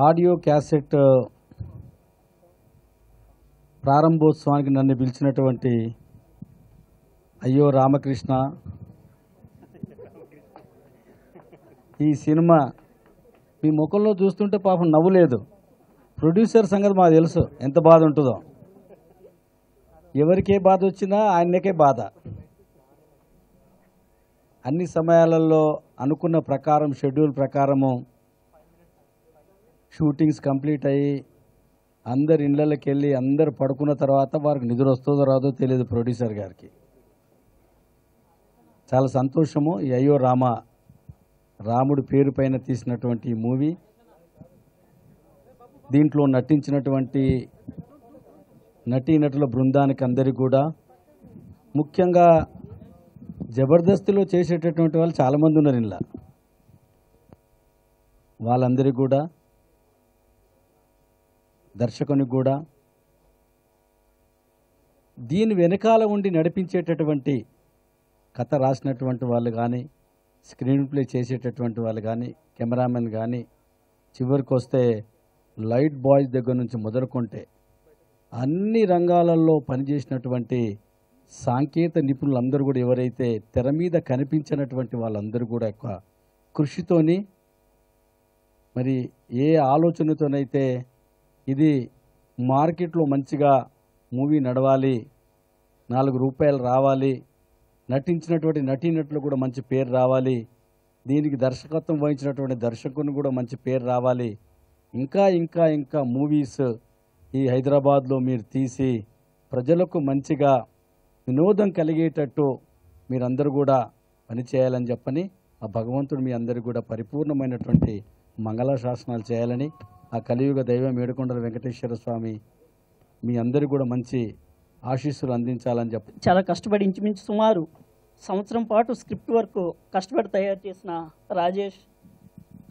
Audio cassette ప్రారంభోత్సవానికి నన్ను పిలిచినటువంటి అయ్యో రామకృష్ణ, ఈ సినిమా మీ ముఖంలో చూస్తుంటే పాపం నవ్వులేదు. ప్రొడ్యూసర్ సంగతి మాకు తెలుసు ఎంత బాధ ఉంటుందో. ఎవరికే బాధ వచ్చినా ఆయనకే బాధ. అన్ని సమయాలలో అనుకున్న ప్రకారం షెడ్యూల్ ప్రకారము షూటింగ్స్ కంప్లీట్ అయ్యి అందరు ఇళ్ళకి వెళ్ళి అందరు పడుకున్న తర్వాత వారికి నిద్ర వస్తుందో రాదో తెలియదు ప్రొడ్యూసర్ గారికి. చాలా సంతోషము. ఈ అయ్యో రాముడి పేరు పైన తీసినటువంటి మూవీ, దీంట్లో నటించినటువంటి నటీనటుల బృందానికి అందరికీ కూడా, ముఖ్యంగా జబర్దస్త్లో చేసేటటువంటి వాళ్ళు చాలామంది ఉన్నారు ఇలా, వాళ్ళందరికీ కూడా, దర్శకునికి కూడా, దీని వెనకాల ఉండి నడిపించేటటువంటి కథ రాసినటువంటి వాళ్ళు కానీ, స్క్రీన్ ప్లే చేసేటటువంటి వాళ్ళు కానీ, కెమెరామెన్ కానీ, చివరికి వస్తే లైట్ బాయ్స్ దగ్గర నుంచి మొదలుకుంటే అన్ని రంగాలలో పనిచేసినటువంటి సాంకేతిక నిపుణులందరూ కూడా, ఎవరైతే తెర మీద కనిపించినటువంటి వాళ్ళందరూ కూడా యొక్క కృషితోని, మరి ఏ ఆలోచనతోనైతే ఇది మార్కెట్లో మంచిగా మూవీ నడవాలి, 4 రూపాయలు రావాలి, నటించినటువంటి నటీనటులు కూడా మంచి పేరు రావాలి, దీనికి దర్శకత్వం వహించినటువంటి దర్శకుని కూడా మంచి పేరు రావాలి, ఇంకా ఇంకా ఇంకా మూవీస్ ఈ హైదరాబాద్లో మీరు తీసి ప్రజలకు మంచిగా వినోదం కలిగేటట్టు మీరందరూ కూడా పనిచేయాలని చెప్పని, ఆ భగవంతుడు మీ అందరికీ కూడా పరిపూర్ణమైనటువంటి మంగళ శాసనాలు చేయాలని, ఆ కలియుగ దైవం ఏడుకొండల వెంకటేశ్వర స్వామి మీ అందరికీ కూడా మంచి ఆశీస్సులు అందించాలని చెప్పి, చాలా కష్టపడి ఇంచుమించు సుమారు సంవత్సరం పాటు స్క్రిప్ట్ వర్క్ కష్టపడి తయారు చేసిన రాజేష్,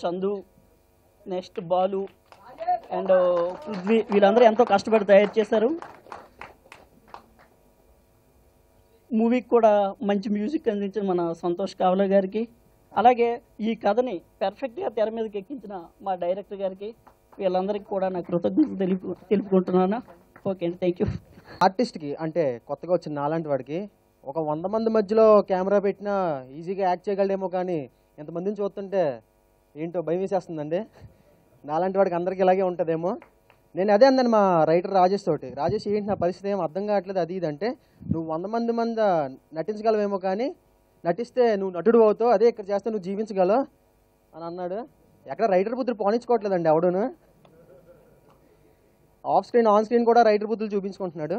చందు, నెక్స్ట్ బాలు అండ్ పృథ్వీ, వీళ్ళందరూ ఎంతో కష్టపడి తయారు చేశారు. మూవీకి కూడా మంచి మ్యూజిక్ అందించిన మన సంతోష్ కావలా గారికి, అలాగే ఈ కథని పెర్ఫెక్ట్గా తెర మీదకి ఎక్కించిన మా డైరెక్టర్ గారికి, వీళ్ళందరికీ కూడా నా కృతజ్ఞతలు తెలుపుకుంటున్నాను. ఓకే అండి, థ్యాంక్ యూ. ఆర్టిస్ట్కి అంటే కొత్తగా వచ్చిన నాలాంటి వాడికి ఒక 100 మంది మధ్యలో కెమెరా పెట్టినా ఈజీగా యాక్ట్ చేయగలడేమో, కానీ ఎంతమందిని చూస్తుంటే ఏంటో భయం వేసేస్తుందండి. నాలాంటి వాడికి అందరికీ ఇలాగే ఉంటుందేమో. నేను అదే అందని మా రైటర్ రాజేష్ తోటి, రాజేష్ ఏంటి నా పరిస్థితి ఏం అర్థం కావట్లేదు అది ఇది అంటే, నువ్వు 100 మంది నటించగలవేమో, కానీ నటిస్తే నువ్వు నటుడు అవుతావు, అదే ఇక్కడ చేస్తే నువ్వు జీవించగలవు అని అన్నాడు. ఎక్కడ రైటర్ బుద్ధులు పోనించుకోవట్లేదండి ఎవడును. ఆఫ్ స్క్రీన్ ఆన్ స్క్రీన్ కూడా రైటర్ బుద్ధులు చూపించుకుంటున్నాడు.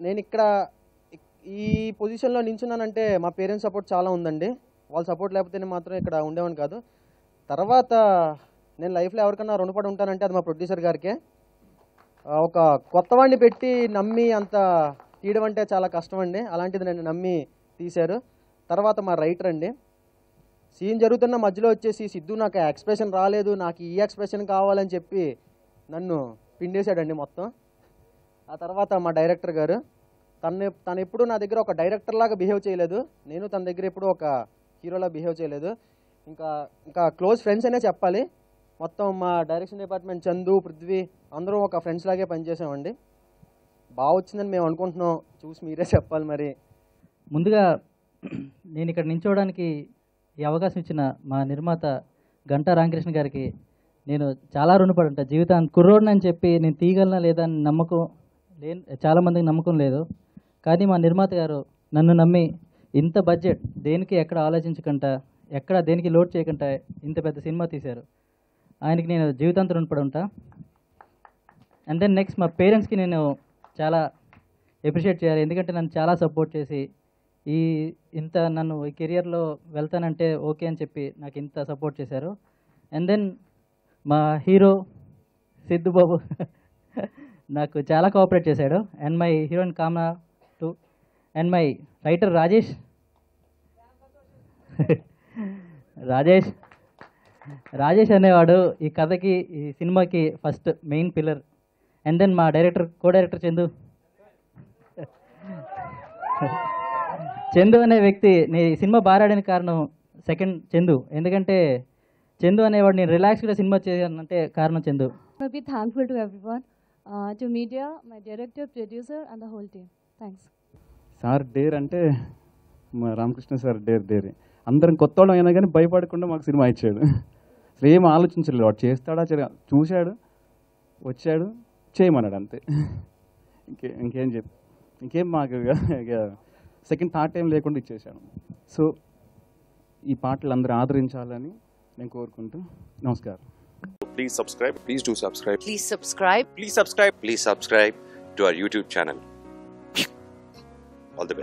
నేను ఇక్కడ ఈ పొజిషన్లో నించున్నానంటే మా పేరెంట్స్ సపోర్ట్ చాలా ఉందండి. వాళ్ళ సపోర్ట్ లేకపోతే మాత్రం ఇక్కడ ఉండేవాని కాదు. తర్వాత నేను లైఫ్లో ఎవరికన్నా రుణపడి ఉంటానంటే అది మా ప్రొడ్యూసర్ గారికే. ఒక కొత్త వాడిని పెట్టి నమ్మి అంత తీయడం అంటే చాలా కష్టం అండి. అలాంటిది నన్ను నమ్మి తీశారు. తర్వాత మా రైటర్ అండి, సీన్ జరుగుతున్న మధ్యలో వచ్చేసి సిద్ధు నాకు ఎక్స్ప్రెషన్ రాలేదు, నాకు ఈ ఎక్స్ప్రెషన్ కావాలని చెప్పి నన్ను పిండేశాడండి మొత్తం. ఆ తర్వాత మా డైరెక్టర్ గారు, తను ఎప్పుడు నా దగ్గర ఒక డైరెక్టర్ లాగా బిహేవ్ చేయలేదు, నేను తన దగ్గర ఎప్పుడు ఒక హీరోలా బిహేవ్ చేయలేదు. ఇంకా క్లోజ్ ఫ్రెండ్స్ అనే చెప్పాలి. మొత్తం మా డైరెక్షన్ డిపార్ట్మెంట్ చందు, పృథ్వీ అందరూ ఒక ఫ్రెండ్స్ లాగే పనిచేసామండి. బాగా వచ్చిందని మేము అనుకుంటున్నాం, చూసి మీరే చెప్పాలి. మరి ముందుగా నేను ఇక్కడ నించోవడానికి ఈ అవకాశం ఇచ్చిన మా నిర్మాత గంటా రామకృష్ణ గారికి నేను చాలా రుణపడి ఉంటాను. జీవితాన్ని కుర్రోడిని అని చెప్పి నేను తీయగలనా లేదా అని నమ్మకం చాలామందికి నమ్మకం లేదు. కానీ మా నిర్మాత గారు నన్ను నమ్మి ఇంత బడ్జెట్ దేనికి ఎక్కడ ఆలోచించకుండా, ఎక్కడ దేనికి లోడ్ చేయకుండా ఇంత పెద్ద సినిమా తీశారు. ఆయనకి నేను జీవితాంతం రుణపడి ఉంటా. అండ్ దెన్ నెక్స్ట్ మా పేరెంట్స్కి నేను చాలా అప్రిషియేట్ చేయాలి. ఎందుకంటే నన్ను చాలా సపోర్ట్ చేసి ఇంత నన్ను ఈ కెరియర్లో వెళ్తానంటే ఓకే అని చెప్పి నాకు ఇంత సపోర్ట్ చేశారు. అండ్ దెన్ మా హీరో సిద్ధు బాబు నాకు చాలా కోఆపరేట్ చేశాడు. And my heroine Kamana too. And my writer Rajesh Rajesh అనేవాడు ఈ కథకి, ఈ సినిమాకి first main pillar. And then మా కో డైరెక్టర్ చందు అనే వ్యక్తి. నేను ఈ సినిమా బారాడడానికి కారణం సెకండ్ చందు. ఎందుకంటే చందు అనేవాడు నేను రిలాక్స్గా సినిమా చేయాలంటే కారణం Chandu. I'll be thankful to everyone, to media, my director, producer, and the whole team. Thanks. Sir dare అంటే మా రామకృష్ణ సార్ డేరే. అందరం కొత్త వాళ్ళం అయినా కానీ భయపడకుండా మాకు సినిమా ఇచ్చాడు. అసలు ఏం ఆలోచించలేదు, వాడు చేస్తాడా చూశాడు, వచ్చాడు, చేయమన్నాడు అంతే. ఇంకేం మాకు సెకండ్ థర్డ్ టైం లేకుండా ఇచ్చేసాడు. సో ఈ పాటలు అందరూ ఆదరించాలని నేను కోరుకుంటూ నమస్కారం. Please subscribe. Please do subscribe. Please subscribe. Please subscribe. Please subscribe to our YouTube channel. All the best.